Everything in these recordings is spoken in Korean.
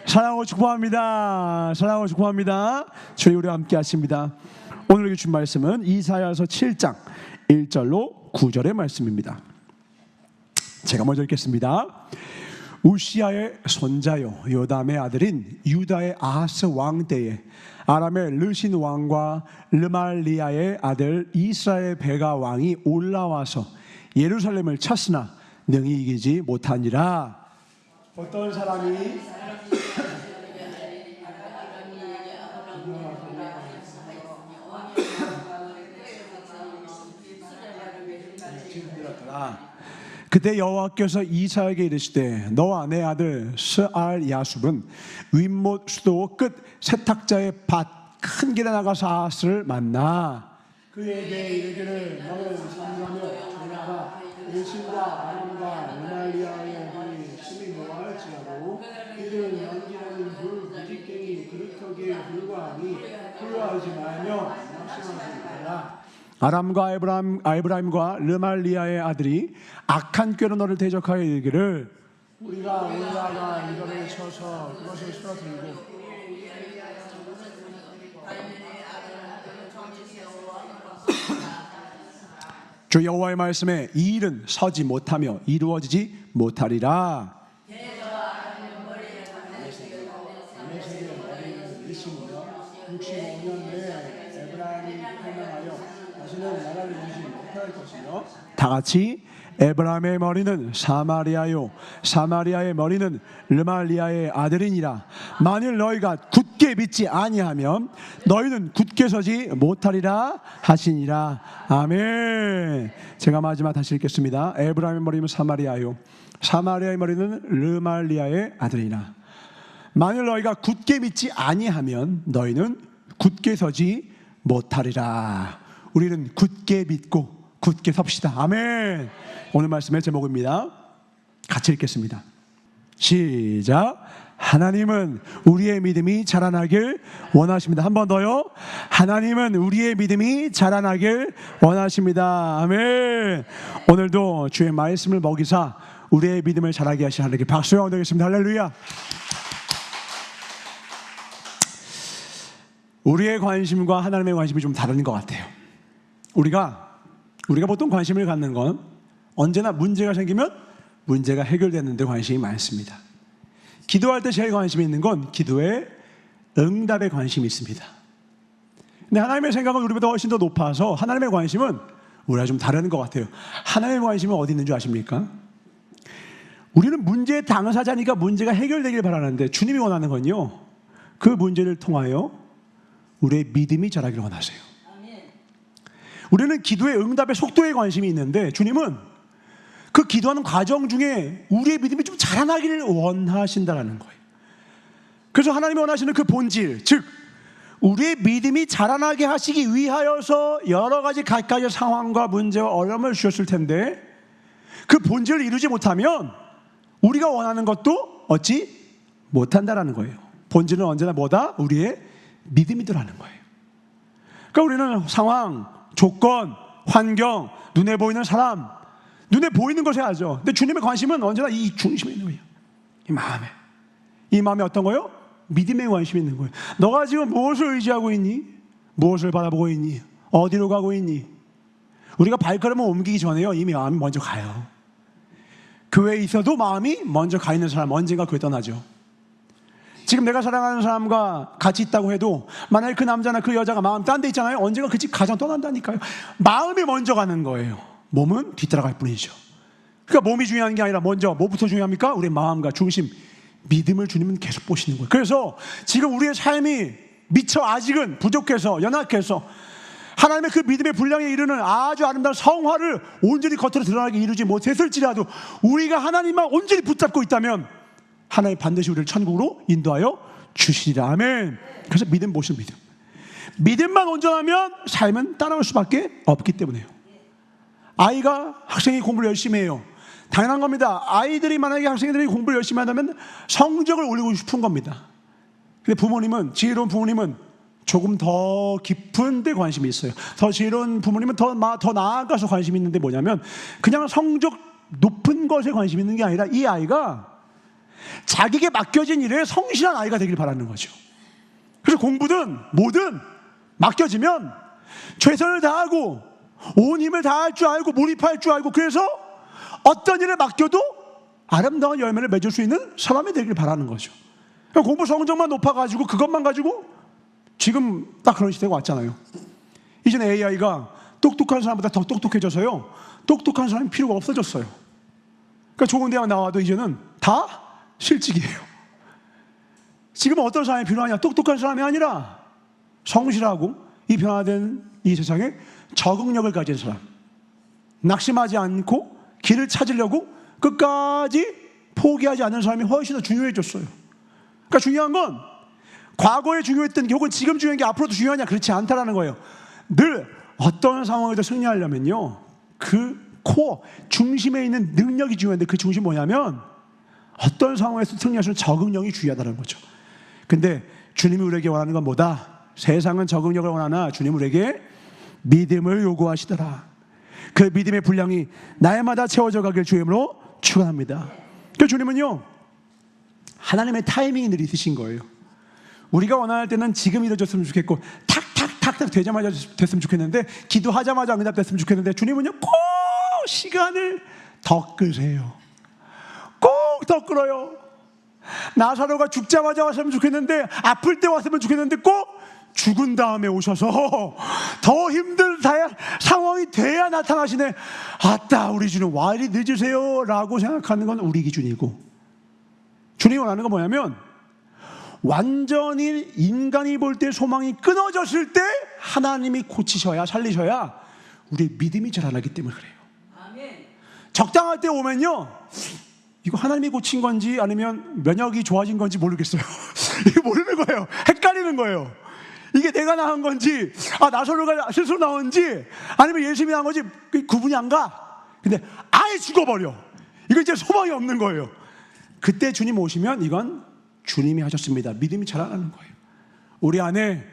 사랑하고 축복합니다. 사랑하고 축복합니다. 주님 우리와 함께 하십니다. 오늘 주신 말씀은 이사야서 7장 1절로 9절의 말씀입니다. 제가 먼저 읽겠습니다. 우시아의 손자요 요담의 아들인 유다의 아하스 왕 때에 아람의 르신 왕과 르말리아의 아들 이스라엘 베가 왕이 올라와서 예루살렘을 쳤으나 능히 이기지 못하니라. 어떤 사람이 그때 여호와께서 이사야에게 이르시되 너와 내 아들 스알 야숲은 윗못 수도 끝 세탁자의 밭 큰 길에 나가서 아하스를 만나 그에게 이르기를 너는 상하며 전하라 르신과 아람과 르말리아의 아들이 심히 노할지라도 이들은 연기하는 불 무지깽이 그릇터기에 불과하니 불화하지 말며 낙심하지 말라. 아람과 아브라임과 르말리아의 아들이 악한 꾀로 너를 대적하여 이르기를 우리가 올라가 이거를 쳐서 그것을 쓰러뜨리고 주 여호와의 말씀에 이 일은 서지 못하며 이루어지지 못하리라. 다 같이 에브라임의 머리는 사마리아요 사마리아의 머리는 르말리아의 아들이니라. 만일 너희가 굳게 믿지 아니하면 너희는 굳게 서지 못하리라 하시니라. 아멘. 제가 마지막 다시 읽겠습니다. 에브라임의 머리는 사마리아요 사마리아의 머리는 르말리아의 아들이니라. 만일 너희가 굳게 믿지 아니하면 너희는 굳게 서지 못하리라. 우리는 굳게 믿고 굳게 섭시다. 아멘. 오늘 말씀의 제목입니다. 같이 읽겠습니다. 시작. 하나님은 우리의 믿음이 자라나길 원하십니다. 한 번 더요. 하나님은 우리의 믿음이 자라나길 원하십니다. 아멘. 오늘도 주의 말씀을 먹이사 우리의 믿음을 자라게 하시는 하나님께 박수와 얹겠습니다. 할렐루야. 우리의 관심과 하나님의 관심이 좀 다른 것 같아요. 우리가 보통 관심을 갖는 건 언제나 문제가 생기면 문제가 해결되는 데 관심이 많습니다. 기도할 때 제일 관심이 있는 건 기도의 응답에 관심이 있습니다. 근데 하나님의 생각은 우리보다 훨씬 더 높아서 하나님의 관심은 우리가 좀 다른 것 같아요. 하나님의 관심은 어디 있는 줄 아십니까? 우리는 문제의 당사자니까 문제가 해결되길 바라는데 주님이 원하는 건요, 그 문제를 통하여 우리의 믿음이 자라기를 원하세요. 우리는 기도의 응답의 속도에 관심이 있는데 주님은 그 기도하는 과정 중에 우리의 믿음이 좀 자라나기를 원하신다는 거예요. 그래서 하나님이 원하시는 그 본질, 즉 우리의 믿음이 자라나게 하시기 위하여서 여러 가지 각각의 상황과 문제와 어려움을 주셨을 텐데 그 본질을 이루지 못하면 우리가 원하는 것도 얻지 못한다는 거예요. 본질은 언제나 뭐다? 우리의 믿음이더라는 거예요. 그러니까 우리는 상황, 조건, 환경, 눈에 보이는 사람, 눈에 보이는 것에 하죠. 근데 주님의 관심은 언제나 이 중심에 있는 거예요. 이 마음에 어떤 거예요? 믿음에 관심이 있는 거예요. 너가 지금 무엇을 의지하고 있니? 무엇을 바라보고 있니? 어디로 가고 있니? 우리가 발걸음을 옮기기 전에요, 이미 마음이 먼저 가요. 교회에 있어도 마음이 먼저 가 있는 사람 언젠가 교회 떠나죠. 지금 내가 사랑하는 사람과 같이 있다고 해도 만약에 그 남자나 그 여자가 마음 딴 데 있잖아요. 언젠가 그 집 가정 떠난다니까요. 마음이 먼저 가는 거예요. 몸은 뒤따라갈 뿐이죠. 그러니까 몸이 중요한 게 아니라 먼저 뭐부터 중요합니까? 우리의 마음과 중심, 믿음을 주님은 계속 보시는 거예요. 그래서 지금 우리의 삶이 미처 아직은 부족해서 연약해서 하나님의 그 믿음의 분량에 이르는 아주 아름다운 성화를 온전히 겉으로 드러나게 이루지 못했을지라도 우리가 하나님만 온전히 붙잡고 있다면 하나님 반드시 우리를 천국으로 인도하여 주시리라. 아멘. 그래서 믿음 보시는 믿음. 믿음만 온전하면 삶은 따라올 수밖에 없기 때문에요. 아이가 학생이 공부를 열심히 해요. 당연한 겁니다. 아이들이 만약에 학생들이 공부를 열심히 한다면 성적을 올리고 싶은 겁니다. 근데 부모님은, 지혜로운 부모님은 조금 더 깊은 데 관심이 있어요. 더 지혜로운 부모님은 더 나아가서 관심이 있는데 뭐냐면 그냥 성적 높은 것에 관심이 있는 게 아니라 이 아이가 자기에게 맡겨진 일에 성실한 아이가 되길 바라는 거죠. 그래서 공부든 뭐든 맡겨지면 최선을 다하고 온 힘을 다할 줄 알고 몰입할 줄 알고, 그래서 어떤 일을 맡겨도 아름다운 열매를 맺을 수 있는 사람이 되길 바라는 거죠. 공부 성적만 높아가지고 그것만 가지고 지금 딱 그런 시대가 왔잖아요. 이제는 AI가 똑똑한 사람보다 더 똑똑해져서요, 똑똑한 사람이 필요가 없어졌어요. 그러니까 좋은 대학 나와도 이제는 다 실직이에요. 지금은 어떤 사람이 필요하냐? 똑똑한 사람이 아니라 성실하고 이 변화된 이 세상에 적응력을 가진 사람, 낙심하지 않고 길을 찾으려고 끝까지 포기하지 않는 사람이 훨씬 더 중요해졌어요. 그러니까 중요한 건 과거에 중요했던 게 혹은 지금 중요한 게 앞으로도 중요하냐, 그렇지 않다라는 거예요. 늘 어떤 상황에도 승리하려면요, 그 코어 중심에 있는 능력이 중요한데, 그 중심이 뭐냐면 어떤 상황에서 승리할 수 있는 적응력이 중요하다는 거죠. 근데 주님이 우리에게 원하는 건 뭐다? 세상은 적응력을 원하나 주님은 우리에게 믿음을 요구하시더라. 그 믿음의 분량이 날마다 채워져 가길 주임으로 축원합니다. 그 주님은요, 하나님의 타이밍이 늘 있으신 거예요. 우리가 원할 때는 지금 이루어졌으면 좋겠고 탁탁탁탁 되자마자 됐으면 좋겠는데, 기도하자마자 응답됐으면 좋겠는데, 주님은요 꼭 시간을 더 끄세요. 꼭 더 끌어요. 나사로가 죽자마자 왔으면 좋겠는데, 아플 때 왔으면 좋겠는데, 꼭 죽은 다음에 오셔서 더 힘든 상황이 돼야 나타나시네. 아따, 우리 주님 와 이리 늦으세요 라고 생각하는 건 우리 기준이고, 주님이 원하는 건 뭐냐면 완전히 인간이 볼 때 소망이 끊어졌을 때 하나님이 고치셔야, 살리셔야 우리의 믿음이 자라나기 때문에 그래요. 아멘. 적당할 때 오면요, 이거 하나님이 고친 건지 아니면 면역이 좋아진 건지 모르겠어요. 이거 모르는 거예요. 헷갈리는 거예요. 이게 내가 낳은 건지, 나사로가 스스로 나온지, 아니면 예수님이 낳은 건지 구분이 안 가. 근데 아예 죽어버려. 이거 이제 소망이 없는 거예요. 그때 주님 오시면 이건 주님이 하셨습니다. 믿음이 자라나는 거예요. 우리 안에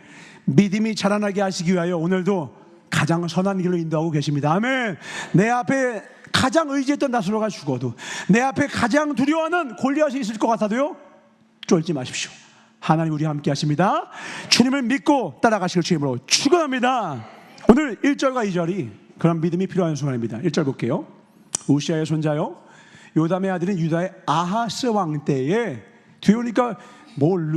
믿음이 자라나게 하시기 위하여 오늘도 가장 선한 길로 인도하고 계십니다. 아멘. 내 앞에 가장 의지했던 나사로가 죽어도, 내 앞에 가장 두려워하는 골리앗이 있을 것 같아도요, 쫄지 마십시오. 하나님 우리와 함께 하십니다. 주님을 믿고 따라가실 주임으로 축원합니다. 오늘 1절과 2절이 그런 믿음이 필요한 순간입니다. 1절 볼게요. 우시아의 손자요 요담의 아들인 유다의 아하스 왕 때에, 뒤에 보니까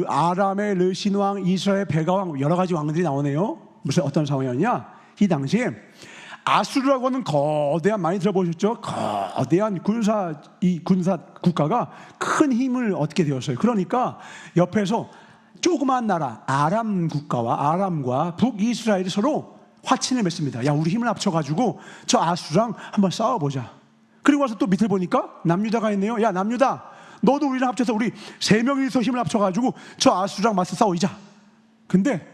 아람의 르신 왕, 이스라엘 베가 왕, 여러 가지 왕들이 나오네요. 무슨 어떤 상황이었냐? 이 당시에 아수르라고 하는 거대한, 많이 들어보셨죠? 거대한 군사 국가가 큰 힘을 얻게 되었어요. 그러니까 옆에서 조그만 나라 아람 국가와 아람과 북이스라엘이 서로 화친을 맺습니다. 야, 우리 힘을 합쳐가지고 저 아수르랑 한번 싸워보자. 그리고 와서 또 밑을 보니까 남유다가 있네요. 야, 남유다, 너도 우리랑 합쳐서 우리 세 명이서 힘을 합쳐가지고 저 아수르랑 맞서 싸우자. 근데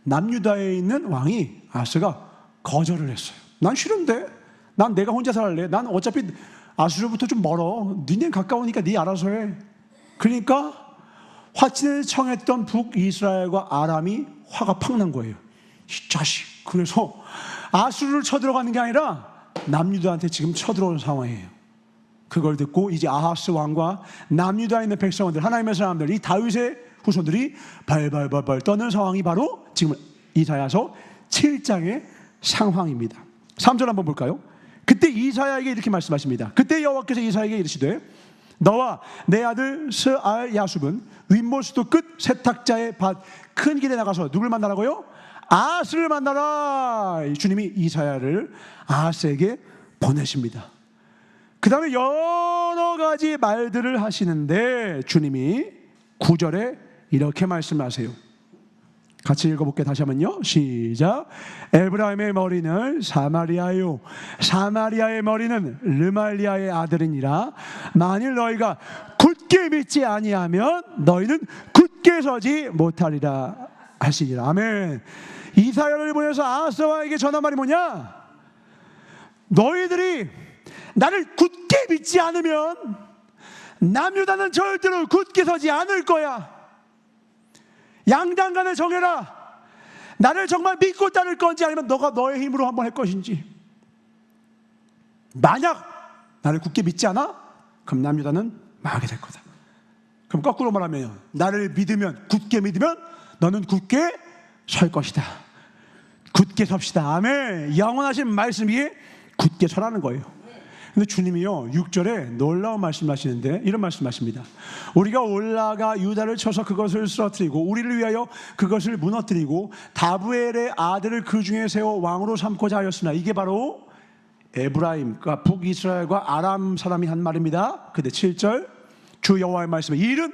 남유다에 있는 왕이 아스가 거절을 했어요. 난 싫은데, 난 내가 혼자 살래. 난 어차피 아수르부터 좀 멀어. 니네 가까우니까 니 알아서 해. 그러니까 화친을 청했던 북이스라엘과 아람이 화가 팍 난 거예요. 이 자식. 그래서 아수르를 쳐들어가는 게 아니라 남유다한테 지금 쳐들어오는 상황이에요. 그걸 듣고 이제 아하스 왕과 남유다에 있는 백성들, 하나님의 사람들, 이 다윗의 후손들이 발발발발 떠는 상황이 바로 지금 이사야서 7장의 상황입니다. 3절 한번 볼까요? 그때 이사야에게 이렇게 말씀하십니다. 그때 여호와께서 이사야에게 이르시되, 너와 내 아들 스알 야숲은 윗모스도 끝 세탁자의 밭 큰 길에 나가서 누굴 만나라고요? 아하스를 만나라. 주님이 이사야를 아하스에게 보내십니다. 그 다음에 여러 가지 말들을 하시는데 주님이 9절에 이렇게 말씀하세요. 같이 읽어볼게요. 다시 한번요. 시작. 에브라임의 머리는 사마리아요, 사마리아의 머리는 르말리아의 아들이니라. 만일 너희가 굳게 믿지 아니하면 너희는 굳게 서지 못하리라 하시니라. 아멘. 이사야를 보내서 아하스 왕에게 전한 말이 뭐냐? 너희들이 나를 굳게 믿지 않으면 남유다는 절대로 굳게 서지 않을 거야. 양장간을 정해라. 나를 정말 믿고 따를 건지 아니면 너가 너의 힘으로 한번 할 것인지. 만약 나를 굳게 믿지 않아, 그럼 남유다는 망하게 될 거다. 그럼 거꾸로 말하면 나를 믿으면, 굳게 믿으면 너는 굳게 설 것이다. 굳게 섭시다. 아멘. 영원하신 말씀 위에 굳게 서라는 거예요. 근데 주님이요 6절에 놀라운 말씀을 하시는데 이런 말씀하십니다. 우리가 올라가 유다를 쳐서 그것을 쓰러뜨리고 우리를 위하여 그것을 무너뜨리고 다브엘의 아들을 그 중에 세워 왕으로 삼고자 하였으나, 이게 바로 에브라임, 그러니까 북이스라엘과 아람 사람이 한 말입니다. 근데 7절 주 여호와의 말씀에 이 일은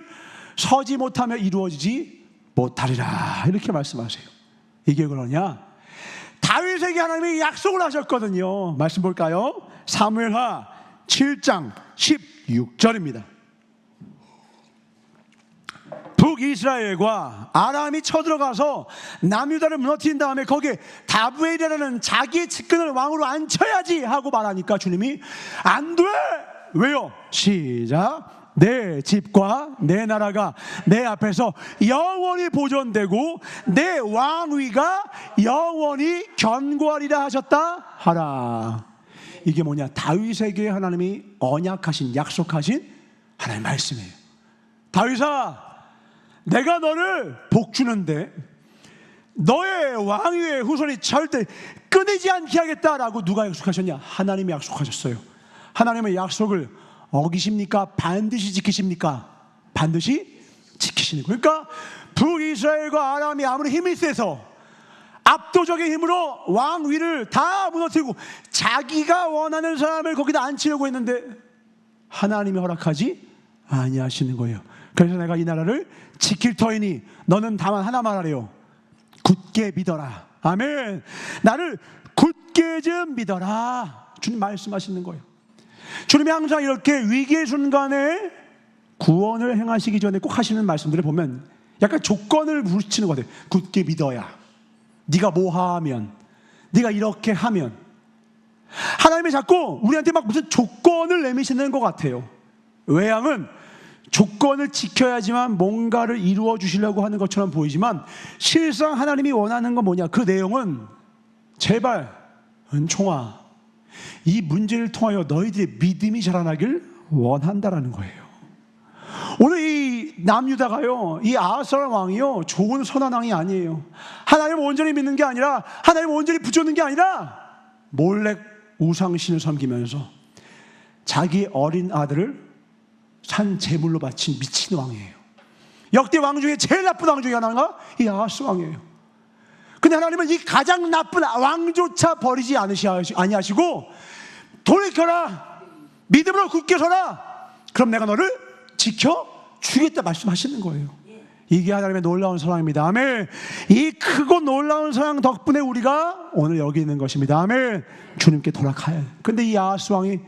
서지 못하며 이루어지지 못하리라, 이렇게 말씀하세요. 이게 그러냐? 다윗에게 하나님이 약속을 하셨거든요. 말씀 볼까요? 사무엘하 7장 16절입니다. 북이스라엘과 아람이 쳐들어가서 남유다를 무너뜨린 다음에 거기에 다브엘이라는 자기의 측근을 왕으로 앉혀야지 하고 말하니까 주님이 안 돼! 왜요? 시작. 내 집과 내 나라가 내 앞에서 영원히 보존되고 내 왕위가 영원히 견고하리라 하셨다 하라. 이게 뭐냐? 다윗에게 하나님이 언약하신, 약속하신 하나님의 말씀이에요. 다윗아, 내가 너를 복 주는데 너의 왕위의 후손이 절대 끊이지 않게 하겠다라고 누가 약속하셨냐? 하나님이 약속하셨어요. 하나님의 약속을 어기십니까? 반드시 지키십니까? 반드시 지키시는 거예요. 그러니까 북이스라엘과 아람이 아무리 힘이 세서 압도적인 힘으로 왕위를 다 무너뜨리고 자기가 원하는 사람을 거기다 앉히려고 했는데 하나님이 허락하지 아니하시는 거예요. 그래서 내가 이 나라를 지킬 터이니 너는 다만 하나만 하래요. 굳게 믿어라. 아멘. 나를 굳게 좀 믿어라. 주님 말씀하시는 거예요. 주님이 항상 이렇게 위기의 순간에 구원을 행하시기 전에 꼭 하시는 말씀들을 보면 약간 조건을 붙이는 것 같아요. 굳게 믿어야, 네가 뭐 하면, 네가 이렇게 하면. 하나님이 자꾸 우리한테 막 무슨 조건을 내미시는 것 같아요. 외양은 조건을 지켜야지만 뭔가를 이루어 주시려고 하는 것처럼 보이지만 실상 하나님이 원하는 건 뭐냐? 그 내용은 제발 은총아, 이 문제를 통하여 너희들의 믿음이 자라나길 원한다라는 거예요. 오늘 이 남유다가요, 이 아하스라 왕이요 좋은 선한 왕이 아니에요. 하나님을 온전히 믿는 게 아니라, 하나님을 온전히 붙잡는 게 아니라 몰래 우상신을 섬기면서 자기 어린 아들을 산 제물로 바친 미친 왕이에요. 역대 왕 중에 제일 나쁜 왕 중에 하나가 이 아하스 왕이에요. 근데 하나님은 이 가장 나쁜 왕조차 버리지 아니하시고 돌이켜라, 믿음으로 굳게 서라, 그럼 내가 너를 지켜주겠다 말씀하시는 거예요. 이게 하나님의 놀라운 사랑입니다. 아멘. 이 크고 놀라운 사랑 덕분에 우리가 오늘 여기 있는 것입니다. 아멘. 주님께 돌아가야 해요. 근데 이 아하스 왕이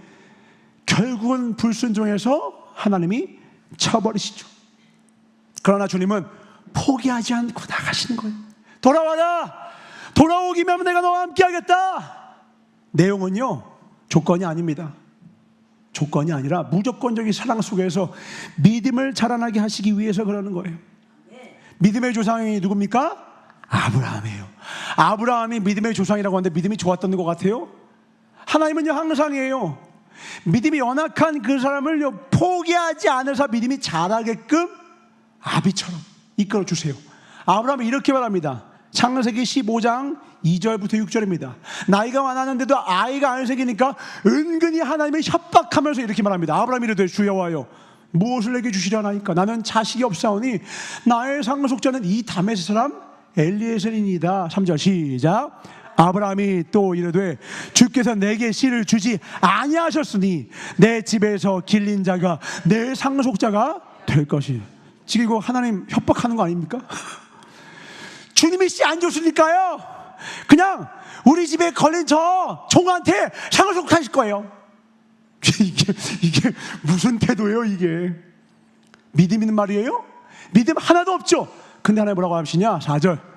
결국은 불순종해서 하나님이 쳐버리시죠. 그러나 주님은 포기하지 않고 나가시는 거예요. 돌아와라, 돌아오기만 하면 내가 너와 함께 하겠다. 내용은요 조건이 아닙니다. 조건이 아니라 무조건적인 사랑 속에서 믿음을 자라나게 하시기 위해서 그러는 거예요. 믿음의 조상이 누굽니까? 아브라함이에요. 아브라함이 믿음의 조상이라고 하는데 믿음이 좋았던 것 같아요? 하나님은요 항상이에요. 믿음이 연약한 그 사람을 포기하지 않아서 믿음이 자라게끔 아비처럼 이끌어 주세요. 아브라함이 이렇게 말합니다. 창세기 15장 2절부터 6절입니다. 나이가 많았는데도 아이가 안 생기니까 은근히 하나님을 협박하면서 이렇게 말합니다. 아브라함이 이르되 주 여호와여, 무엇을 내게 주시려나이까? 나는 자식이 없사오니 나의 상속자는 이 다메섹 사람 엘리에셀이니이다. 3절 시작. 아브라함이 또 이르되 주께서 내게 씨를 주지 아니하셨으니 내 집에서 길린 자가 내 상속자가 될 것이요. 지금 이거 하나님 협박하는 거 아닙니까? 주님이 씨 안 줬으니까요 그냥 우리 집에 걸린 저 종한테 상속하실 거예요. 이게 무슨 태도예요? 이게 믿음 있는 말이에요? 믿음 하나도 없죠. 근데 하나님 뭐라고 하시냐? 4절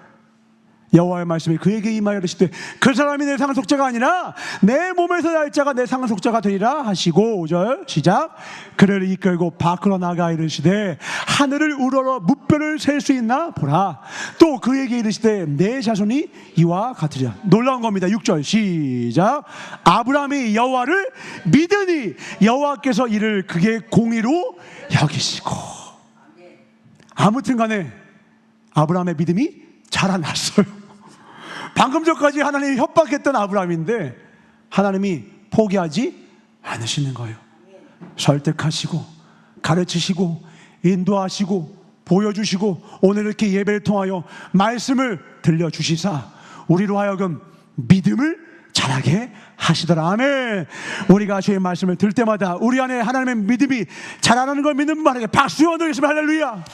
여호와의 말씀이 그에게 임하여 이르시되 그 사람이 내 상속자가 아니라 내 몸에서 날 자가 내 상속자가 되리라 하시고 5절 시작. 그를 이끌고 밖으로 나가 이르시되 하늘을 우러러 무뼈를 셀 수 있나 보라. 또 그에게 이르시되 내 자손이 이와 같으리라. 놀라운 겁니다. 6절 시작. 아브라함이 여호와를 믿으니 여호와께서 이를 그의 공의로 여기시고. 아무튼 간에 아브라함의 믿음이 자라났어요. 방금 전까지 하나님이 협박했던 아브라함인데 하나님이 포기하지 않으시는 거예요. 설득하시고 가르치시고 인도하시고 보여주시고 오늘 이렇게 예배를 통하여 말씀을 들려주시사 우리로 하여금 믿음을 자라게 하시더라. 아멘. 우리가 주의 말씀을 들 때마다 우리 안에 하나님의 믿음이 자라나는 걸 믿는 분에게 박수 얻으겠습니다. 할렐루야.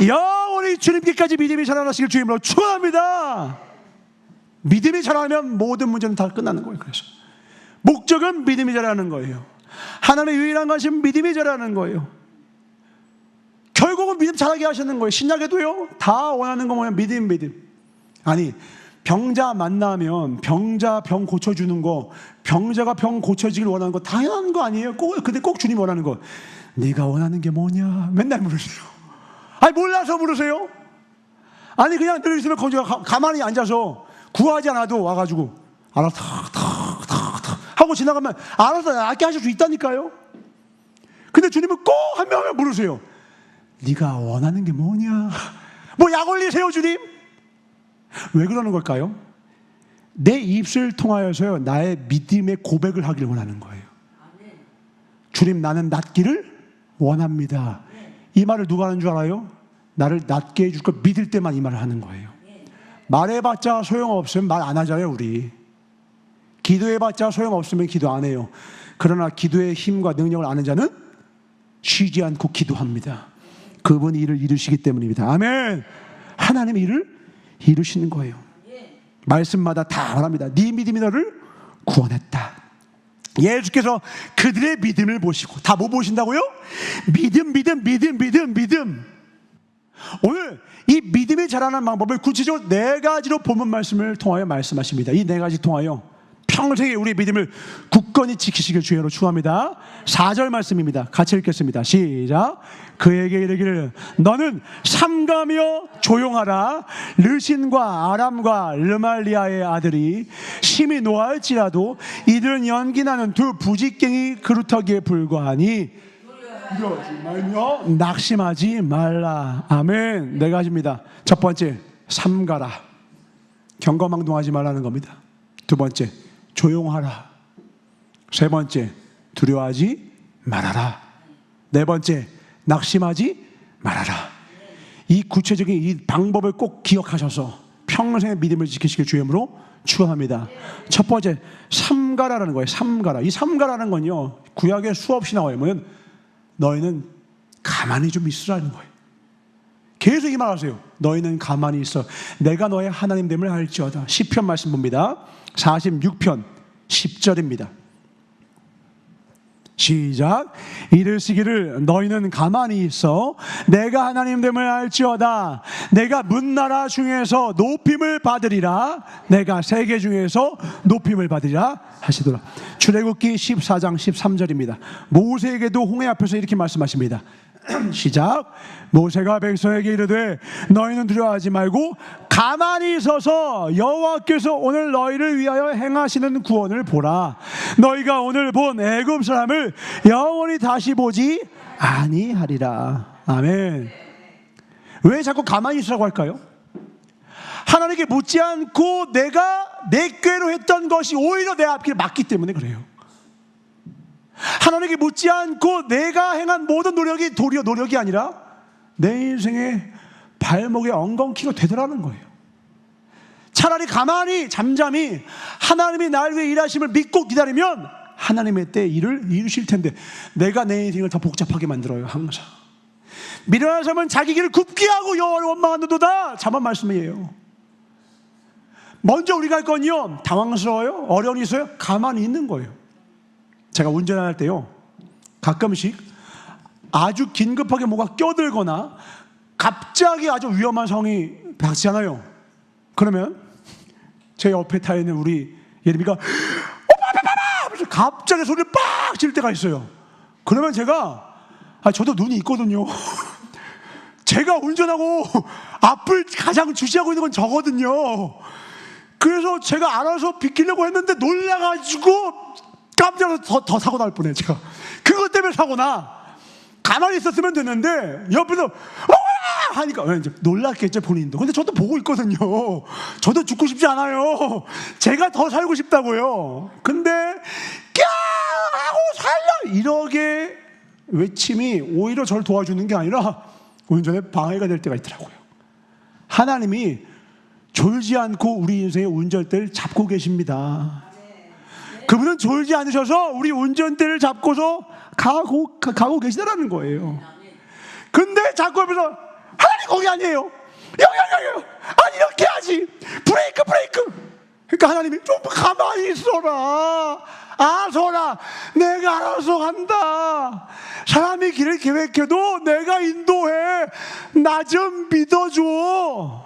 영원히 주님께까지 믿음이 자라나시길 주님으로 축원합니다. 믿음이 자라면 모든 문제는 다 끝나는 거예요. 그래서 목적은 믿음이 자라는 거예요. 하나님의 유일한 관심은 믿음이 자라는 거예요. 결국은 믿음 자라게 하시는 거예요. 신약에도요 다 원하는 거 뭐냐? 믿음. 아니 병자 만나면 병자 병 고쳐주는 거, 병자가 병 고쳐지길 원하는 거 당연한 거 아니에요? 근데 꼭 주님 원하는 거, 네가 원하는 게 뭐냐? 맨날 물으세요. 아니 몰라서 물으세요? 아니 그냥 늘 있으면 가만히 앉아서 구하지 않아도 와가지고 알아서 탁 하고 지나가면 알아서 낫게 하실 수 있다니까요. 근데 주님은 꼭 한 명을 물으세요. 네가 원하는 게 뭐냐? 뭐 약 올리세요 주님? 왜 그러는 걸까요? 내 입술을 통하여서요 나의 믿음의 고백을 하기를 원하는 거예요. 주님 나는 낫기를 원합니다. 이 말을 누가 하는 줄 알아요? 나를 낫게 해줄 걸 믿을 때만 이 말을 하는 거예요. 말해봤자 소용없으면 말 안 하잖아요. 우리 기도해봤자 소용없으면 기도 안 해요. 그러나 기도의 힘과 능력을 아는 자는 쉬지 않고 기도합니다. 그분이 일을 이루시기 때문입니다. 아멘. 하나님의 일을 이루시는 거예요. 말씀마다 다 말합니다. 네 믿음이 너를 구원했다. 예수께서 그들의 믿음을 보시고 다 뭐 보신다고요? 믿음. 오늘 이 믿음이 자라는 방법을 구체적으로 4가지로 본문 말씀을 통하여 말씀하십니다. 이 4가지 통하여 평생에 우리의 믿음을 굳건히 지키시길 주여로 축원합니다. 4절 말씀입니다. 같이 읽겠습니다. 시작. 그에게 이르기를 너는 삼가며 조용하라. 르신과 아람과 르말리아의 아들이 심히 노할지라도 이들은 연기나는 두 부직갱이 그루터기에 불과하니 낙심하지 말라. 아멘. 4가지입니다. 첫 번째, 삼가라. 경거망동하지 말라는 겁니다. 두 번째, 조용하라. 세 번째, 두려워하지 말아라. 네 번째, 낙심하지 말아라. 이 구체적인 이 방법을 꼭 기억하셔서 평생의 믿음을 지키시길 주님으로 축원합니다. 첫 번째, 삼가라라는 거예요. 삼가라. 이 삼가라는 건요 구약에 수없이 나와요. 뭐냐면 너희는 가만히 좀 있으라는 거예요. 계속 이 말하세요. 너희는 가만히 있어. 내가 너의 하나님 됨을 알지어다. 시편 말씀 봅니다. 46편 10절입니다. 시작. 이르시기를 너희는 가만히 있어 내가 하나님 됨을 알지어다. 내가 문나라 중에서 높임을 받으리라. 내가 세계 중에서 높임을 받으리라 하시더라. 출애굽기 14장 13절입니다. 모세에게도 홍해 앞에서 이렇게 말씀하십니다. 시작. 모세가 백성에게 이르되 너희는 두려워하지 말고 가만히 서서 여호와께서 오늘 너희를 위하여 행하시는 구원을 보라. 너희가 오늘 본 애굽 사람을 영원히 다시 보지 아니하리라. 아멘. 왜 자꾸 가만히 있으라고 할까요? 하나님께 묻지 않고 내가 내 꾀로 했던 것이 오히려 내 앞길에 맞기 때문에 그래요. 하나님께 묻지 않고 내가 행한 모든 노력이 도리어 노력이 아니라 내 인생의 발목에 엉겅퀴가 되더라는 거예요. 차라리 가만히 잠잠히 하나님이 나를 위해 일하심을 믿고 기다리면 하나님의 때 일을 이루실 텐데 내가 내 인생을 더 복잡하게 만들어요. 항상 미련한 사람은 자기 길을 굽게 하고 여호와를 원망하는도다. 자만 말씀이에요. 먼저 우리가 할 건요 당황스러워요? 어려움이 있어요? 가만히 있는 거예요. 제가 운전할 때요 가끔씩 아주 긴급하게 뭐가 껴들거나 갑자기 아주 위험한 상황이 닥치잖아요. 그러면 제 옆에 타 있는 우리 예림이가 하면서 갑자기 소리를 빡 지를 때가 있어요. 그러면 제가 저도 눈이 있거든요. 제가 운전하고 앞을 가장 주시하고 있는 건 저거든요. 그래서 제가 알아서 비키려고 했는데 놀라가지고 깜짝 더 사고 날 뻔해. 제가 그것 때문에 사고나. 가만히 있었으면 됐는데 옆에서 와 하니까 이제 놀랐겠죠, 본인도. 근데 저도 보고 있거든요. 저도 죽고 싶지 않아요. 제가 더 살고 싶다고요. 근데 하고 살려 이렇게 외침이 오히려 저를 도와주는 게 아니라 운전에 방해가 될 때가 있더라고요. 하나님이 졸지 않고 우리 인생의 운전대를 잡고 계십니다. 그분은 졸지 않으셔서 우리 운전대를 잡고서 가고 계시다라는 거예요. 근데 자꾸 옆에서 하나님 거기 아니에요. 여기 아니 이렇게 하지. 브레이크. 그러니까 하나님이 좀 가만히 있어라. 아서라. 내가 알아서 간다. 사람이 길을 계획해도 내가 인도해. 나 좀 믿어줘.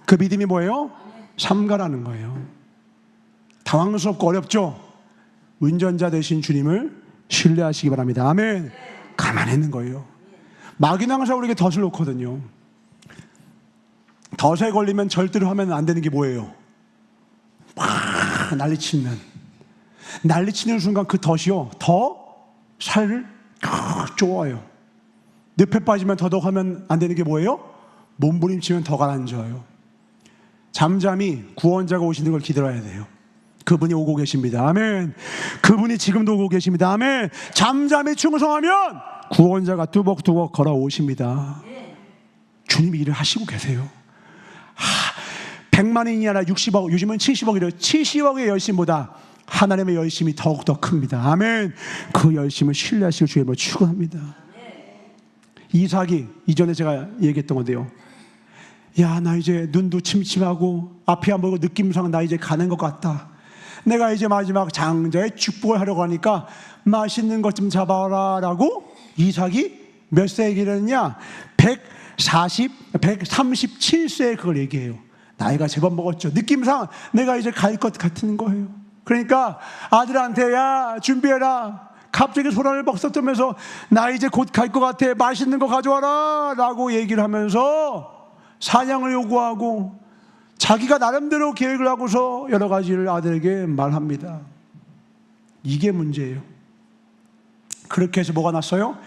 그 믿음이 뭐예요? 삼가라는 거예요. 당황스럽고 어렵죠? 운전자 되신 주님을 신뢰하시기 바랍니다. 아멘. 가만히 있는 거예요. 마귀는 항상 우리에게 덫을 놓거든요. 덫에 걸리면 절대로 하면 안 되는 게 뭐예요? 난리치는 순간 그 덫이요 더 살을 쪼아요. 늪에 빠지면 더덕 하면 안 되는 게 뭐예요? 몸부림치면 더 가라앉아요. 잠잠히 구원자가 오시는 걸 기다려야 돼요. 그분이 오고 계십니다. 아멘. 그분이 지금도 오고 계십니다. 아멘. 잠잠히 충성하면 구원자가 뚜벅뚜벅 걸어오십니다. 주님이 일을 하시고 계세요. 100만인이 아니라 60억, 요즘은 70억이래요. 70억의 열심보다 하나님의 열심이 더욱더 큽니다. 아멘. 그 열심을 신뢰하실 주님을 축원합니다. 이삭이 이전에 제가 얘기했던 건데요. 야, 나 이제 눈도 침침하고 앞이 안 보이고 느낌상 나 이제 가는 것 같다. 내가 이제 마지막 장자의 축복을 하려고 하니까 맛있는 것 좀 잡아라 라고 이삭이 몇 세에 얘기를 했냐? 137세에 그걸 얘기해요. 나이가 제법 먹었죠. 느낌상 내가 이제 갈 것 같은 거예요. 그러니까 아들한테 야 준비해라. 갑자기 소란을 벅석 뜨면서 나 이제 곧 갈 것 같아. 맛있는 거 가져와라 라고 얘기를 하면서 사냥을 요구하고 자기가 나름대로 계획을 하고서 여러 가지를 아들에게 말합니다. 이게 문제예요. 그렇게 해서 뭐가 났어요?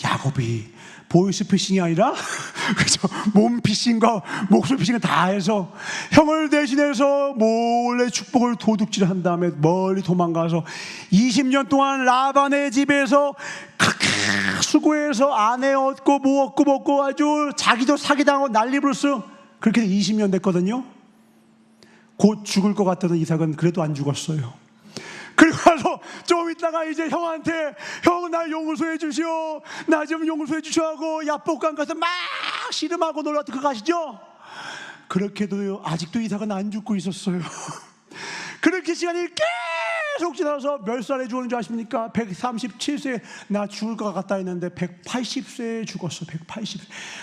야곱이 보이스피싱이 아니라 그죠? 몸피싱과 목소피싱을 다 해서 형을 대신해서 몰래 축복을 도둑질한 다음에 멀리 도망가서 20년 동안 라반의 집에서 수고해서 아내 얻고 뭐 얻고 먹고 아주 자기도 사기당하고 난리부르스. 그렇게 20년 됐거든요. 곧 죽을 것 같던 이삭은 그래도 안 죽었어요. 그리고 나서 좀 있다가 이제 형한테 형 날 용서해 주시오. 나 좀 용서해 주시오 하고 야복강 가서 막 씨름하고 놀았던 그거 아시죠? 그렇게도 아직도 이삭은 안 죽고 있었어요. 그렇게 시간이 계속 지나서 몇 살에 죽었는 줄 아십니까? 137세에 나 죽을 것 같다 했는데 180세에 죽었어. 180세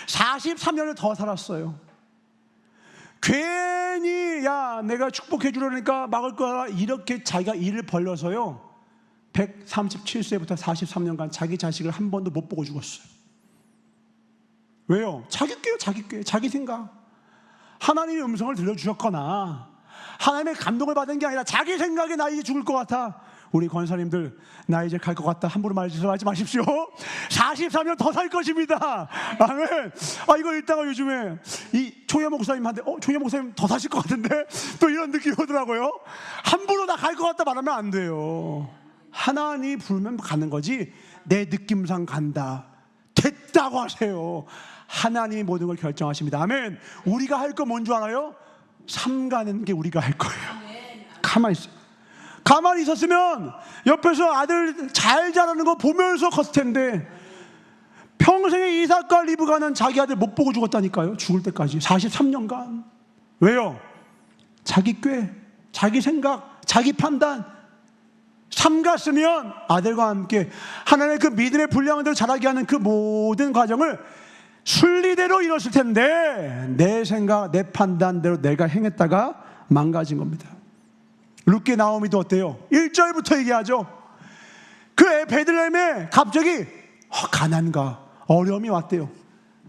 43년을 더 살았어요. 괜히 야 내가 축복해 주려니까 막을 거야 이렇게 자기가 일을 벌려서요 137세부터 43년간 자기 자식을 한 번도 못 보고 죽었어요. 왜요? 자기 꾀요. 자기 생각. 하나님의 음성을 들려주셨거나 하나님의 감동을 받은 게 아니라 자기 생각에 나 이제 죽을 것 같아. 우리 권사님들 나 이제 갈 것 같다 함부로 말하지 마십시오. 43년 더 살 것입니다. 아멘. 이거 읽다가 요즘에 이 초예 목사님한테 초예 목사님 더 사실 것 같은데 또 이런 느낌이 오더라고요. 함부로 나 갈 것 같다 말하면 안 돼요. 하나님이 부르면 가는 거지 내 느낌상 간다 됐다고 하세요. 하나님이 모든 걸 결정하십니다. 아멘. 우리가 할 거 뭔 줄 알아요? 삼가는 게 우리가 할 거예요. 가만히 있어요. 가만히 있었으면 옆에서 아들 잘 자라는 거 보면서 컸을 텐데 평생에 이삭과 리브가는 자기 아들 못 보고 죽었다니까요. 죽을 때까지 43년간. 왜요? 자기 꾀, 자기 생각, 자기 판단 삼갔으면 아들과 함께 하나님의 그 믿음의 분량을 대로 자라게 하는 그 모든 과정을 순리대로 이뤘을 텐데 내 생각, 내 판단대로 내가 행했다가 망가진 겁니다. 룻기 나오미도 어때요? 1절부터 얘기하죠. 그 베들레헴에 갑자기 가난과 어려움이 왔대요.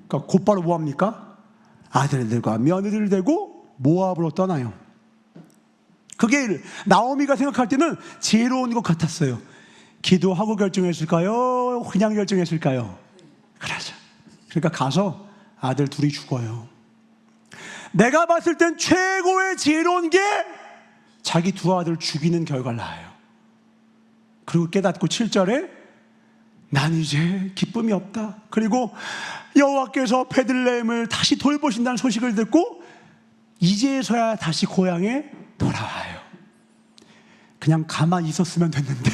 그러니까 곧바로 뭐합니까? 아들들과 며느리를 데리고 모압으로 떠나요. 그게 나오미가 생각할 때는 지혜로운 것 같았어요. 기도하고 결정했을까요? 그냥 결정했을까요? 그러죠. 그러니까 가서 아들 둘이 죽어요. 내가 봤을 땐 최고의 지혜로운 게 자기 두 아들 죽이는 결과를 낳아요. 그리고 깨닫고 7절에 난 이제 기쁨이 없다. 그리고 여호와께서 베들레헴을 다시 돌보신다는 소식을 듣고 이제서야 다시 고향에 돌아와요. 그냥 가만히 있었으면 됐는데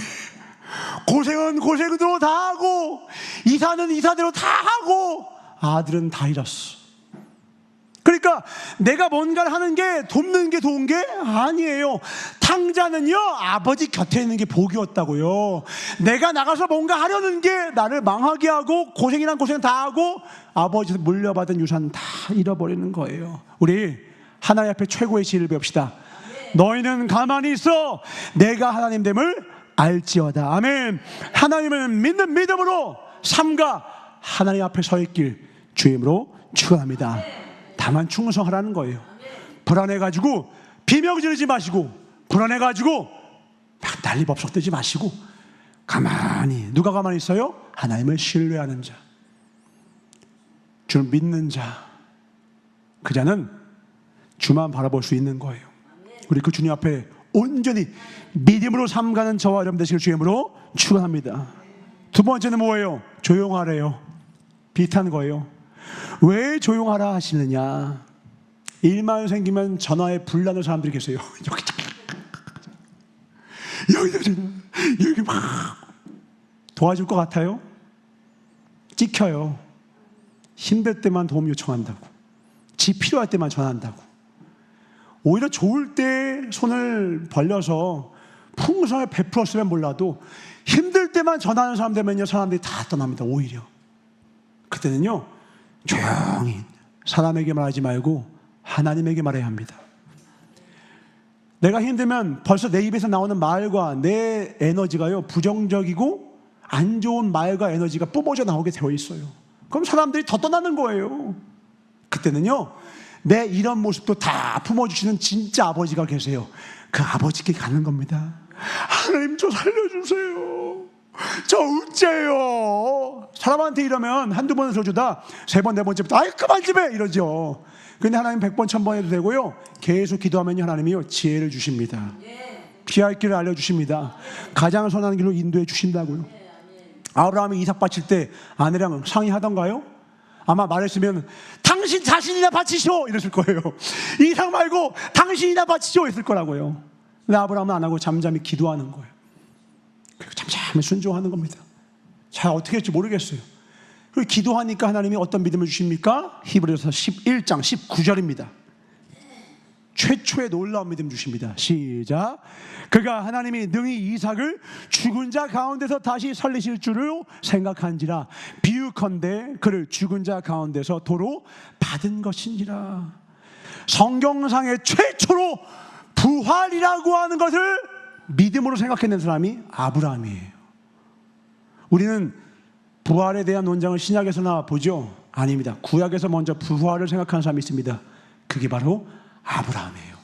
고생은 고생대로 다 하고 이사는 이사대로 다 하고 아들은 다 잃었어. 그러니까 내가 뭔가를 하는 게 돕는 게 좋은 게 아니에요. 탕자는요 아버지 곁에 있는 게 복이었다고요. 내가 나가서 뭔가 하려는 게 나를 망하게 하고 고생이란 고생 다 하고 아버지에서 물려받은 유산 다 잃어버리는 거예요. 우리 하나님 앞에 최고의 지혜를 배웁시다. 너희는 가만히 있어 내가 하나님 됨을 알지어다. 아멘. 하나님을 믿는 믿음으로 삼가 하나님 앞에 서 있길 주의 이름으로 축원합니다. 다만 충성하라는 거예요. 불안해가지고 비명 지르지 마시고 불안해가지고 막 난리법석 되지 마시고 가만히, 누가 가만히 있어요? 하나님을 신뢰하는 자, 주를 믿는 자, 그 자는 주만 바라볼 수 있는 거예요. 우리 그 주님 앞에 온전히 믿음으로 삼가는 저와 여러분 되시길 주의 이름으로 축원합니다. 두 번째는 뭐예요? 조용하래요. 비슷한 거예요. 왜 조용하라 하시느냐? 일만 생기면 전화에 불나는 사람들이 계세요. 여기 막 도와줄 것 같아요? 찍혀요. 힘들 때만 도움 요청한다고, 지 필요할 때만 전화한다고. 오히려 좋을 때 손을 벌려서 풍성을 베풀었으면 몰라도 힘들 때만 전화하는 사람 되면요 사람들이 다 떠납니다. 오히려 그때는요 조용히 사람에게 말하지 말고 하나님에게 말해야 합니다. 내가 힘들면 벌써 내 입에서 나오는 말과 내 에너지가요 부정적이고 안 좋은 말과 에너지가 뿜어져 나오게 되어 있어요. 그럼 사람들이 더 떠나는 거예요. 그때는요 내 이런 모습도 다 품어주시는 진짜 아버지가 계세요. 그 아버지께 가는 겁니다. 하나님 저 살려주세요. 저 어째요? 사람한테 이러면 한두 번을 들어주다 세 번, 네 번째부터 아이 그만 좀 해 이러죠. 근데 하나님 100번, 1000번 해도 되고요 계속 기도하면요 하나님이요 지혜를 주십니다. 피할 길을 알려주십니다. 가장 선한 길로 인도해 주신다고요. 아브라함이 이삭 바칠 때 아내랑 상의하던가요? 아마 말했으면 당신 자신이나 바치시오 이랬을 거예요. 이삭 말고 당신이나 바치시오 했을 거라고요. 근데 아브라함은 안 하고 잠잠히 기도하는 거예요. 그리고 잠잠히 순종하는 겁니다. 잘 어떻게 할지 모르겠어요. 그리고 기도하니까 하나님이 어떤 믿음을 주십니까? 히브리서 11장 19절입니다. 최초의 놀라운 믿음 주십니다. 시작. 그가 하나님이 능히 이삭을 죽은 자 가운데서 다시 살리실 줄을 생각한지라 비유컨대 그를 죽은 자 가운데서 도로 받은 것인지라. 성경상의 최초로 부활이라고 하는 것을 믿음으로 생각해낸 사람이 아브라함이에요. 우리는 부활에 대한 논장을 신약에서나 보죠? 아닙니다. 구약에서 먼저 부활을 생각하는 사람이 있습니다. 그게 바로 아브라함이에요.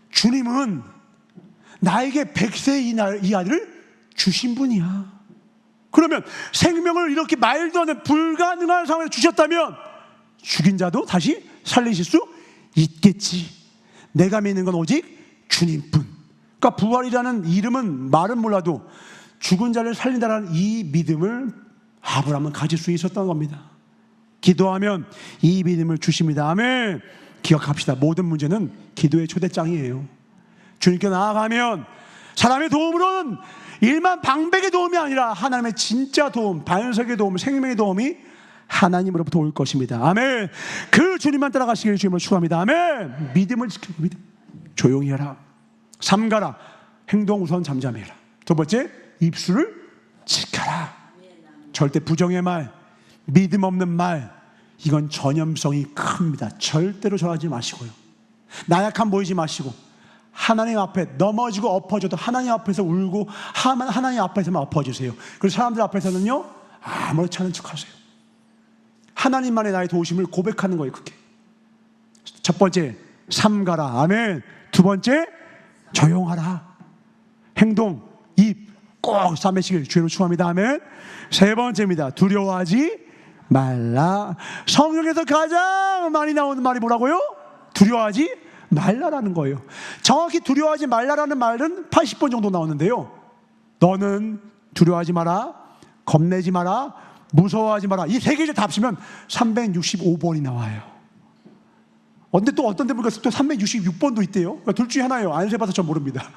주님은 나에게 100세 이하를 주신 분이야. 그러면 생명을 이렇게 말도 안 되는 불가능한 상황에 주셨다면 죽인 자도 다시 살리실 수 있겠지. 내가 믿는 건 오직 주님뿐. 그러니까 부활이라는 이름은 말은 몰라도 죽은 자를 살린다는 이 믿음을 아브라함은 가질 수 있었던 겁니다. 기도하면 이 믿음을 주십니다. 아멘. 기억합시다. 모든 문제는 기도의 초대장이에요. 주님께 나아가면 사람의 도움으로는 일만 방백의 도움이 아니라 하나님의 진짜 도움, 반석의 도움, 생명의 도움이 하나님으로부터 올 것입니다. 아멘. 그 주님만 따라가시길 주님을 축원합니다. 아멘. 믿음을 지키고 믿음. 조용히 해라. 삼가라. 행동 우선 잠잠해라. 두 번째, 입술을 지켜라. 절대 부정의 말, 믿음 없는 말, 이건 전염성이 큽니다. 절대로 전하지 마시고요. 나약함 보이지 마시고 하나님 앞에 넘어지고 엎어져도 하나님 앞에서 울고 하나님 앞에서만 엎어지세요. 그리고 사람들 앞에서는요 아무렇지 않은 척하세요. 하나님만의 나의 도우심을 고백하는 거예요. 그게 첫 번째, 삼가라. 아멘. 두 번째, 조용하라. 행동, 입 꼭 삼매시길 주의로 축원합니다. 아멘. 세 번째입니다. 두려워하지 말라. 성경에서 가장 많이 나오는 말이 뭐라고요? 두려워하지 말라라는 거예요. 정확히 두려워하지 말라라는 말은 80번 정도 나오는데요, 너는 두려워하지 마라, 겁내지 마라, 무서워하지 마라, 이 세 개를 다 합치면 365번이 나와요. 근데 또 어떤 데 보니까 또 366번도 있대요. 그러니까 둘 중에 하나예요. 안 세봐서 전 모릅니다.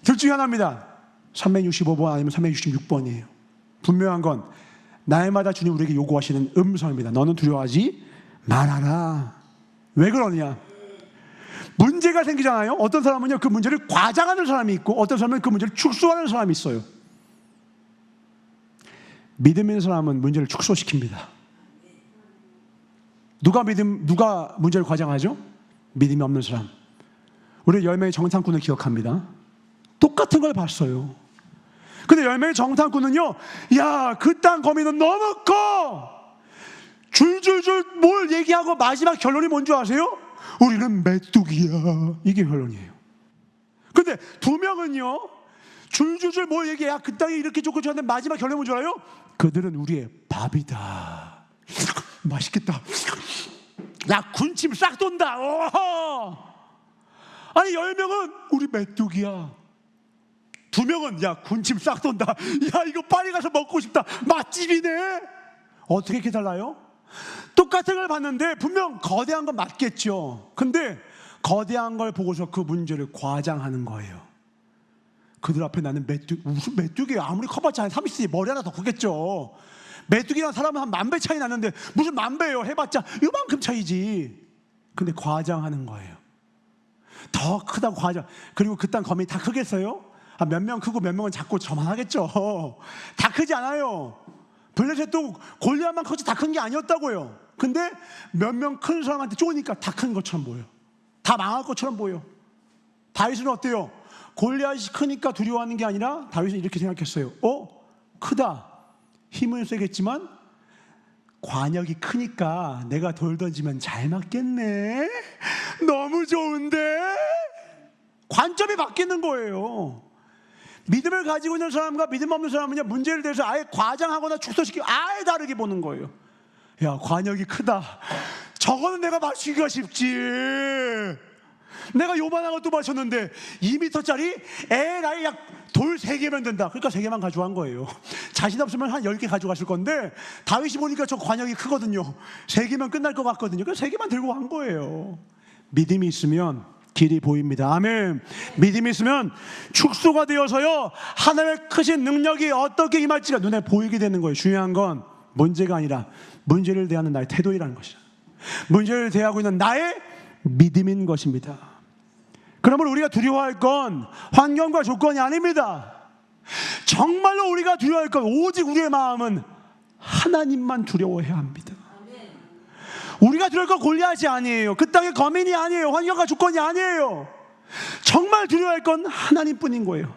둘 중에 하나입니다. 365번 아니면 366번이에요. 분명한 건 날마다 주님 우리에게 요구하시는 음성입니다. 너는 두려워하지 말아라. 왜 그러느냐? 문제가 생기잖아요. 어떤 사람은요, 그 문제를 과장하는 사람이 있고, 어떤 사람은 그 문제를 축소하는 사람이 있어요. 믿음 있는 사람은 문제를 축소시킵니다. 누가 문제를 과장하죠? 믿음이 없는 사람. 우리 10명의 정탐꾼을 기억합니다. 똑같은 걸 봤어요. 근데 10명의 정탐꾼은요, 야, 그 땅 거미는 너무 커! 줄줄줄 뭘 얘기하고 마지막 결론이 뭔지 아세요? 우리는 메뚜기야. 이게 결론이에요. 근데 2명은요, 줄줄줄 뭘 얘기해. 그 땅이 이렇게 좋고 좋았는데 마지막 결론이 뭔지 알아요? 그들은 우리의 밥이다. 맛있겠다. 야, 군침 싹 돈다. 오호! 아니, 10명은 우리 메뚜기야. 2명은 야, 군침 싹 돈다. 야, 이거 빨리 가서 먹고 싶다. 맛집이네. 어떻게 이렇게 달라요? 똑같은 걸 봤는데 분명 거대한 건 맞겠죠. 근데 거대한 걸 보고서 그 문제를 과장하는 거예요. 그들 앞에 나는 무슨 메뚜기, 아무리 커봤자 한 30cm, 머리 하나 더 크겠죠. 메뚜기랑 사람은 한 10,000배 차이 나는데 무슨 10,000배예요. 해봤자 이만큼 차이지. 근데 과장하는 거예요. 더 크다고 과장. 그리고 그 땅 거미 다 크겠어요? 몇 명 크고 몇 명은 작고 저만하겠죠. 다 크지 않아요. 블레셋도 골리앗만 커지 다 큰 게 아니었다고요. 근데 몇 명 큰 사람한테 쪼니까 다 큰 것처럼 보여. 다 망할 것처럼 보여. 다윗은 어때요? 골리앗이 크니까 두려워하는 게 아니라 다윗은 이렇게 생각했어요. 크다. 힘은 세겠지만 관역이 크니까 내가 돌 던지면 잘 맞겠네. 너무 좋은데? 관점이 바뀌는 거예요. 믿음을 가지고 있는 사람과 믿음 없는 사람은요, 문제를 대해서 아예 과장하거나 축소시키고 아예 다르게 보는 거예요. 야, 관역이 크다. 저거는 내가 맞추기가 쉽지. 내가 요만한 것도 맞췄는데 2m짜리 에라이 약 돌 3개면 된다. 그러니까 3개만 가져간 거예요. 자신 없으면 한 10개 가져갔을 건데 다윗이 보니까 저 관역이 크거든요. 3개면 끝날 것 같거든요. 그래서 3개만 들고 간 거예요. 믿음이 있으면 길이 보입니다. 아멘. 믿음이 있으면 축소가 되어서요, 하나님의 크신 능력이 어떻게 임할지가 눈에 보이게 되는 거예요. 중요한 건 문제가 아니라 문제를 대하는 나의 태도이라는 것이죠. 문제를 대하고 있는 나의 믿음인 것입니다. 그러면 우리가 두려워할 건 환경과 조건이 아닙니다. 정말로 우리가 두려워할 건 오직 우리의 마음은 하나님만 두려워해야 합니다. 우리가 두려울 건 골리앗이 아니에요. 그 땅의 거민이 아니에요. 환경과 조건이 아니에요. 정말 두려워할 건 하나님뿐인 거예요.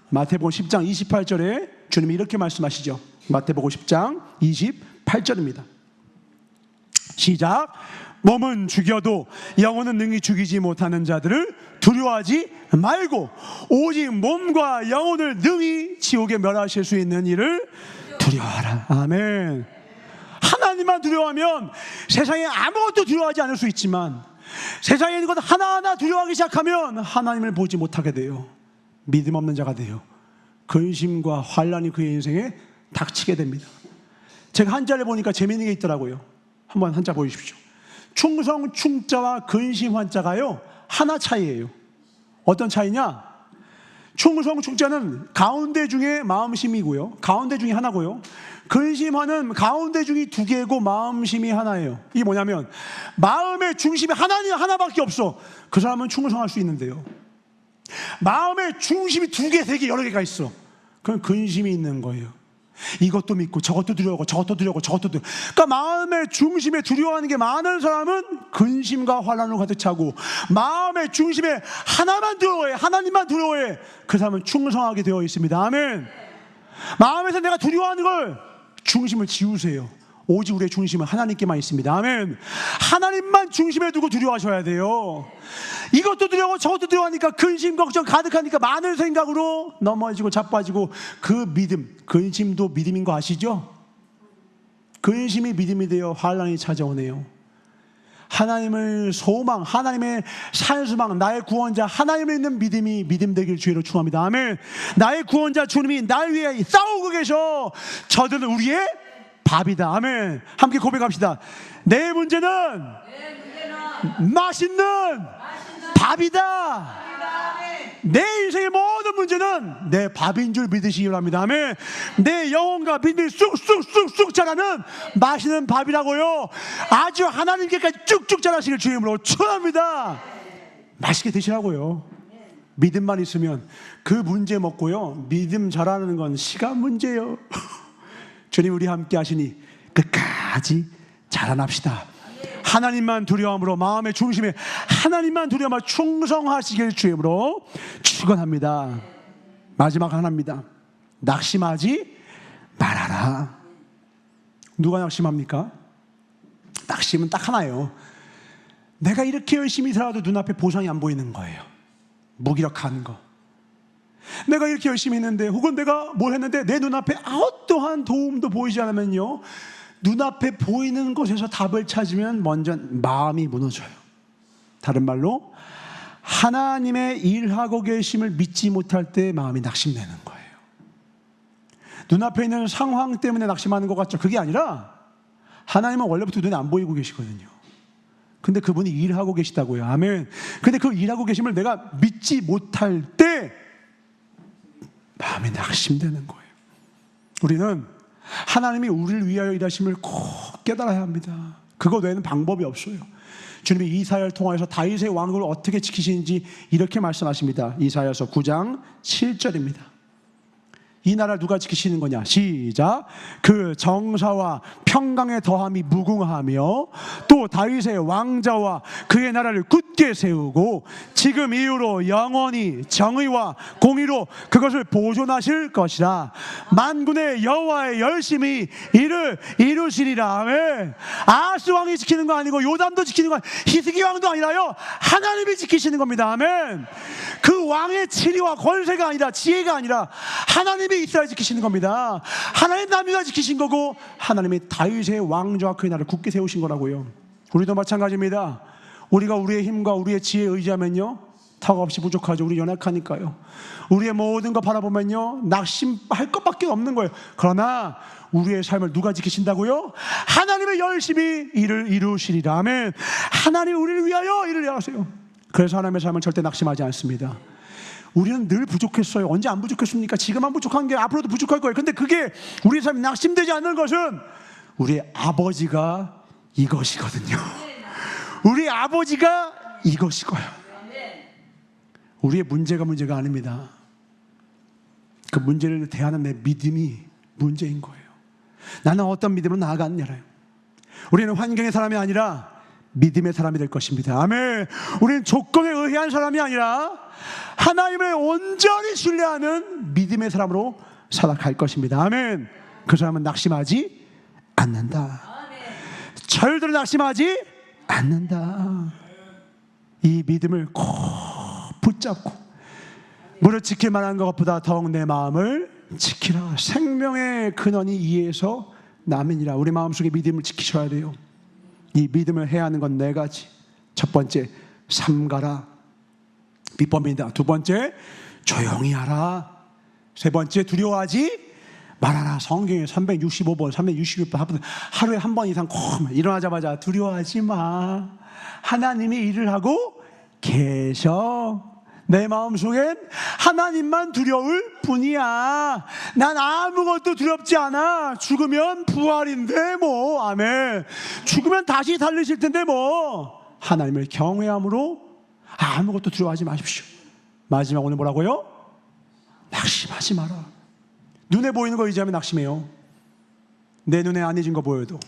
마태복음 10장 28절에 주님이 이렇게 말씀하시죠. 마태복음 10장 28절입니다. 시작. 몸은 죽여도 영혼은 능히 죽이지 못하는 자들을 두려워하지 말고 오직 몸과 영혼을 능히 지옥에 멸하실 수 있는 이를 두려워하라. 아멘. 하나님만 두려워하면 세상에 아무것도 두려워하지 않을 수 있지만 세상에 있는 것 하나하나 두려워하기 시작하면 하나님을 보지 못하게 돼요. 믿음 없는 자가 돼요. 근심과 환란이 그의 인생에 닥치게 됩니다. 제가 한자를 보니까 재미있는 게 있더라고요. 한번 한자 보여주십시오. 충성 충자와 근심 환자가요, 하나 차이예요. 어떤 차이냐? 충성 충자는 가운데 중에 마음심이고요, 가운데 중에 하나고요. 근심화는 가운데 중에 2개고 마음심이 하나예요. 이게 뭐냐면 마음의 중심이 하나밖에 없어. 그 사람은 충성할 수 있는데요, 마음의 중심이 2개, 3개, 여러 개가 있어. 그건 근심이 있는 거예요. 이것도 믿고 저것도 두려워하고 저것도 두려워하고 저것도 두려워. 그러니까 마음의 중심에 두려워하는 게 많은 사람은 근심과 환난으로 가득 차고, 마음의 중심에 하나만 두려워해, 하나님만 두려워해, 그 사람은 충성하게 되어 있습니다. 아멘. 마음에서 내가 두려워하는 걸 중심을 지우세요. 오직 우리의 중심은 하나님께만 있습니다. 아멘. 하나님만 중심에 두고 두려워하셔야 돼요. 이것도 두려워 저것도 두려워하니까 근심 걱정 가득하니까 많은 생각으로 넘어지고 자빠지고, 그 믿음, 근심도 믿음인 거 아시죠? 근심이 믿음이 되어 환난이 찾아오네요. 하나님을 소망, 하나님의 산수망, 나의 구원자 하나님을 믿는 믿음이 믿음 되길 주의로 축원합니다. 아멘. 나의 구원자 주님이 날 위해 싸우고 계셔. 저들은 우리의 밥이다. 아멘. 함께 고백합시다. 내 문제는 맛있는 밥이다. 내 인생의 모든 문제는 내 밥인 줄 믿으시기 바랍니다. 아멘. 내 영혼과 믿음이 쑥쑥쑥쑥 자라는 맛있는 밥이라고요. 아주 하나님께까지 쭉쭉 자라시길 주님으로 축원합니다. 맛있게 드시라고요. 믿음만 있으면 그 문제 먹고요, 믿음 자라는 건 시간 문제예요. 주님 우리 함께 하시니 끝까지 자라납시다. 하나님만 두려움으로 마음의 중심에 하나님만 두려움으로 충성하시길 주임으로 축원합니다. 마지막 하나입니다. 낙심하지 말아라. 누가 낙심합니까? 낙심은 딱 하나예요. 내가 이렇게 열심히 살아도 눈앞에 보상이 안 보이는 거예요. 무기력한 거. 내가 이렇게 열심히 했는데, 혹은 내가 뭘 했는데 내 눈앞에 어떠한 도움도 보이지 않으면요, 눈앞에 보이는 것에서 답을 찾으면 먼저 마음이 무너져요. 다른 말로 하나님의 일하고 계심을 믿지 못할 때 마음이 낙심되는 거예요. 눈앞에 있는 상황 때문에 낙심하는 것 같죠? 그게 아니라 하나님은 원래부터 눈에 안 보이고 계시거든요. 근데 그분이 일하고 계시다고요. 아멘. 근데 그 일하고 계심을 내가 믿지 못할 때 마음이 낙심되는 거예요. 우리는 하나님이 우리를 위하여 일하심을 꼭 깨달아야 합니다. 그거 외에는 방법이 없어요. 주님이 이사야를 통하여서 다윗의 왕국을 어떻게 지키시는지 이렇게 말씀하십니다. 이사야서 9장 7절입니다. 이 나라를 누가 지키시는 거냐? 시작. 그 정사와 평강의 더함이 무궁하며 또 다윗의 왕자와 그의 나라를 굳게 세우고 지금 이후로 영원히 정의와 공의로 그것을 보존하실 것이라. 만군의 여호와의 열심히 이를 이루시리라. 아멘. 아하스 왕이 지키는 거 아니고 요담도 지키는 거 아니고 히스기 왕도 아니라요, 하나님이 지키시는 겁니다. 아멘. 그 왕의 지리와 권세가 아니라, 지혜가 아니라 하나님이 이스라엘 지키시는 겁니다. 하나님 남유다 지키신 거고, 하나님이 다윗의 왕좌와 그의 나라를 굳게 세우신 거라고요. 우리도 마찬가지입니다. 우리가 우리의 힘과 우리의 지혜에 의지하면요, 턱없이 부족하죠. 우리 연약하니까요. 우리의 모든 거 바라보면요, 낙심할 것밖에 없는 거예요. 그러나 우리의 삶을 누가 지키신다고요? 하나님의 열심히 일을 이루시리라. 아멘. 하나님이 우리를 위하여 일을 하세요. 그래서 하나님의 삶은 절대 낙심하지 않습니다. 우리는 늘 부족했어요. 언제 안 부족했습니까? 지금만 부족한 게 앞으로도 부족할 거예요. 근데 그게 우리 삶이 낙심되지 않는 것은 우리 아버지가 이것이거든요. 우리 아버지가 이것이고요. 우리의 문제가 아닙니다. 그 문제를 대하는 내 믿음이 문제인 거예요. 나는 어떤 믿음으로 나아갔냐요. 우리는 환경의 사람이 아니라 믿음의 사람이 될 것입니다. 아멘. 우리는 조건에 의한 사람이 아니라 하나님을 온전히 신뢰하는 믿음의 사람으로 살아갈 것입니다. 아멘. 그 사람은 낙심하지 않는다. 절대로 낙심하지 않는다. 이 믿음을 꼭 붙잡고 무릇 지킬 만한 것보다 더욱 내 마음을 지키라. 생명의 근원이 이에서 남이니라. 우리 마음속에 믿음을 지키셔야 돼요. 이 믿음을 해야 하는 건 네 가지. 첫 번째, 삼가라. 비법입니다. 두 번째, 조용히 하라. 세 번째, 두려워하지 말아라. 성경에 365번, 366번 하루에 한 번 이상 콕 일어나자마자 두려워하지 마. 하나님이 일을 하고 계셔. 내 마음속엔 하나님만 두려울 뿐이야. 난 아무것도 두렵지 않아. 죽으면 부활인데 뭐. 아멘. 죽으면 다시 살리실 텐데 뭐. 하나님을 경외함으로 아무것도 두려워하지 마십시오. 마지막 오늘 뭐라고요? 낙심하지 마라. 눈에 보이는 거 의지하면 낙심해요. 내 눈에 안 해진 거 보여도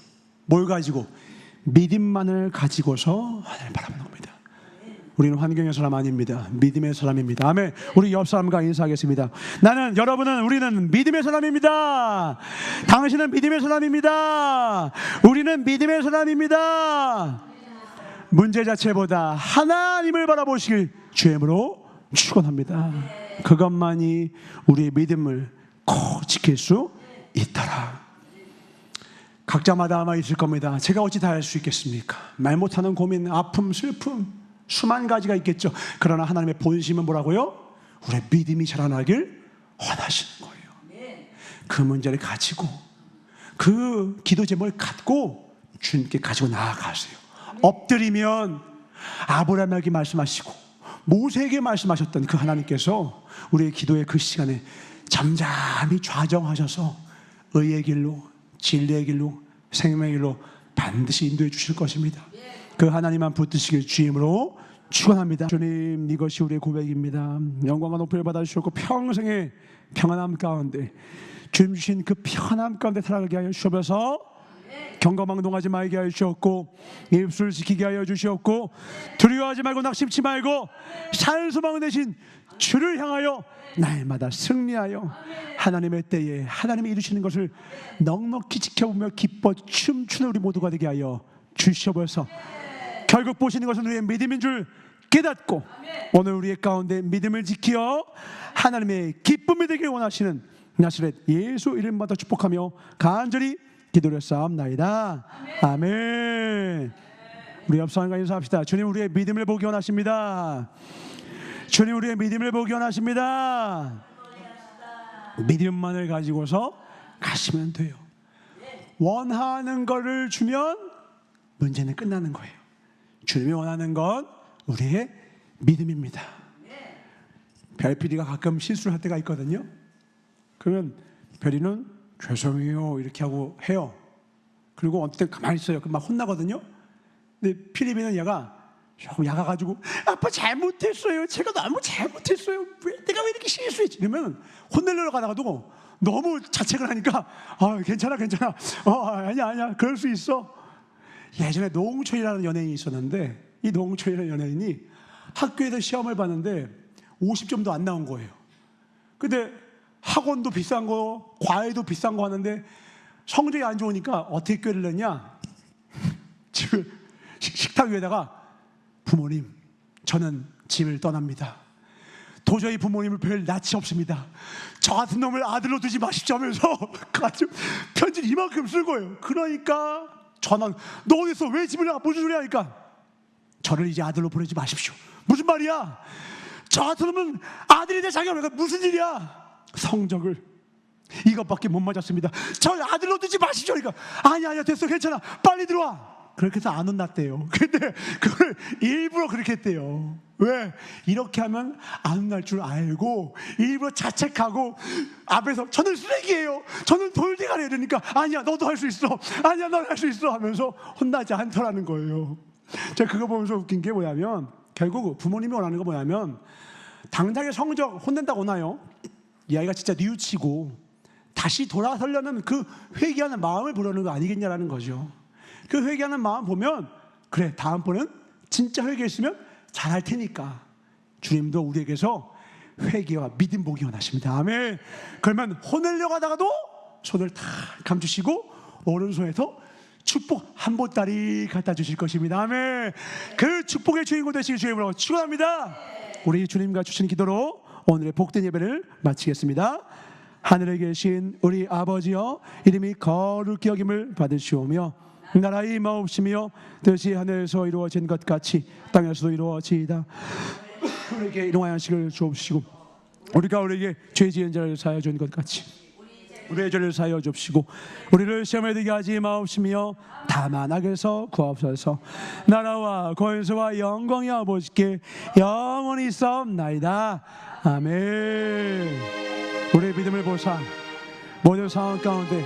뭘 가지고? 믿음만을 가지고서 하나님을 바라보는 겁니다. 우리는 환경의 사람 아닙니다. 믿음의 사람입니다. 아멘. 우리 옆 사람과 인사하겠습니다. 우리는 믿음의 사람입니다. 당신은 믿음의 사람입니다. 우리는 믿음의 사람입니다. 문제 자체보다 하나님을 바라보시길 주임으로 축원합니다. 그것만이 우리의 믿음을 꼭 지킬 수 있더라. 각자마다 아마 있을 겁니다. 제가 어찌 다 할 수 있겠습니까? 말 못하는 고민, 아픔, 슬픔 수만 가지가 있겠죠. 그러나 하나님의 본심은 뭐라고요? 우리의 믿음이 자라나길 원하시는 거예요. 그 문제를 가지고 그 기도 제목을 갖고 주님께 가지고 나아가세요. 엎드리면 아브라함에게 말씀하시고 모세에게 말씀하셨던 그 하나님께서 우리의 기도의 그 시간에 잠잠히 좌정하셔서 의의 길로, 진리의 길로, 생명의 길로 반드시 인도해 주실 것입니다. 그 하나님만 붙드시길 주임으로 축원합니다. 주님, 이것이 우리의 고백입니다. 영광과 높이를 받아주셨고 평생의 평안함 가운데 주님 주신 그 평안함 가운데 살아가게 하여 주셔서 경거망동하지 말게 하여 주셨고 입술 지키게 하여 주셨고 두려워하지 말고 낙심치 말고 산소망 대신 주를 향하여 날마다 승리하여 하나님의 때에 하나님이 이루시는 것을 넉넉히 지켜보며 기뻐 춤추는 우리 모두가 되게 하여 주시옵소서. 결국 보시는 것은 우리의 믿음인 줄 깨닫고 오늘 우리의 가운데 믿음을 지키어 하나님의 기쁨이 되길 원하시는 나사렛 예수 이름마다 축복하며 간절히 기도를 쌓옵나이다. 아멘. 우리 옆 사람과 인사합시다. 주님, 우리의 믿음을 보기 원하십니다. 주님, 우리의 믿음을 보기 원하십니다. 믿음만을 가지고서 가시면 돼요. 원하는 것을 주면 문제는 끝나는 거예요. 주님이 원하는 건 우리의 믿음입니다. 별PD가 가끔 실수를 할 때가 있거든요. 그러면 별이는 죄송해요 이렇게 하고 해요. 그리고 어떨 때 가만히 있어요. 그럼 막 혼나거든요. 근데 필리핀은 얘가 조금 약아가지고 아빠 잘못했어요. 제가 너무 잘못했어요. 내가 왜 이렇게 실수했지? 이러면 혼내려고 가다가도 너무 자책을 하니까 괜찮아 아니야 그럴 수 있어. 예전에 노홍철이라는 연예인이 있었는데 이 노홍철이라는 연예인이 학교에서 시험을 봤는데 50점도 안 나온 거예요. 근데 학원도 비싼 거, 과외도 비싼 거 하는데 성적이 안 좋으니까 어떻게 꾀를 냈냐? 지금 식탁 위에다가 부모님, 저는 집을 떠납니다. 도저히 부모님을 뵐 낯이 없습니다. 저 같은 놈을 아들로 두지 마십시오 하면서 편지를 이만큼 쓴 거예요. 그러니까 전화, 너 어디서 왜 집을 나가? 무슨 소리 하니까 저를 이제 아들로 보내지 마십시오. 무슨 말이야? 저 같은 놈은 아들이 될 자격이 없으니까 무슨 일이야? 성적을 이것밖에 못 맞았습니다. 저 아들로 두지 마십시오. 그러니까 아니야 됐어 괜찮아 빨리 들어와. 그렇게 해서 안 혼났대요. 근데 그걸 일부러 그렇게 했대요. 왜? 이렇게 하면 안 혼날 줄 알고 일부러 자책하고 앞에서 저는 쓰레기예요. 저는 돌대가리 이러니까 아니야 너도 할 수 있어. 아니야 넌 할 수 있어 하면서 혼나지 않더라는 거예요. 제가 그거 보면서 웃긴 게 뭐냐면 결국 부모님이 원하는 거 뭐냐면 당장의 성적 혼낸다고 하나요? 이 아이가 진짜 뉘우치고 다시 돌아서려는 그 회개하는 마음을 보려는 거 아니겠냐라는 거죠. 그 회개하는 마음 보면 그래 다음번엔 진짜 회개했으면 잘할 테니까 주님도 우리에게서 회개와 믿음 보기 원하십니다. 아멘. 그러면 혼내려고 하다가도 손을 다 감추시고 오른손에서 축복 한 보따리 갖다 주실 것입니다. 아멘. 그 축복의 주인공 되시길 주님으로 축원합니다. 우리 주님과 주신 기도로 오늘의 복된 예배를 마치겠습니다. 하늘에 계신 우리 아버지여 이름이 거룩히 여김을 받으시오며 나라의 마옵시며 뜻이 하늘에서 이루어진 것 같이 땅에서도 이루어지이다. 우리에게 일용할 양식을 주옵시고 우리가 우리에게 죄 지은 자를 사하여 준 것 같이 우리의 죄를 사하여 주옵시고 우리를 시험에 들게 하지 마옵시며 다만 악에서 구하옵소서. 나라와 권세와 영광이 아버지께 영원히 있사옵나이다. 아멘. 우리의 믿음을 보사 모든 상황 가운데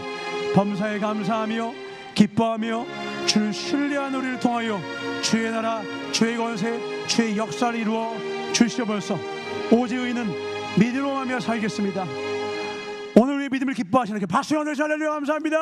범사에 감사하며 기뻐하며 주를 신뢰하는 우리를 통하여 주의 나라 주의 권세 주의 역사를 이루어 주시옵소서. 오직 의인은 믿음으로 하며 살겠습니다. 오늘 우리의 믿음을 기뻐하시는 그 박수 연을 할렐루야 감사합니다.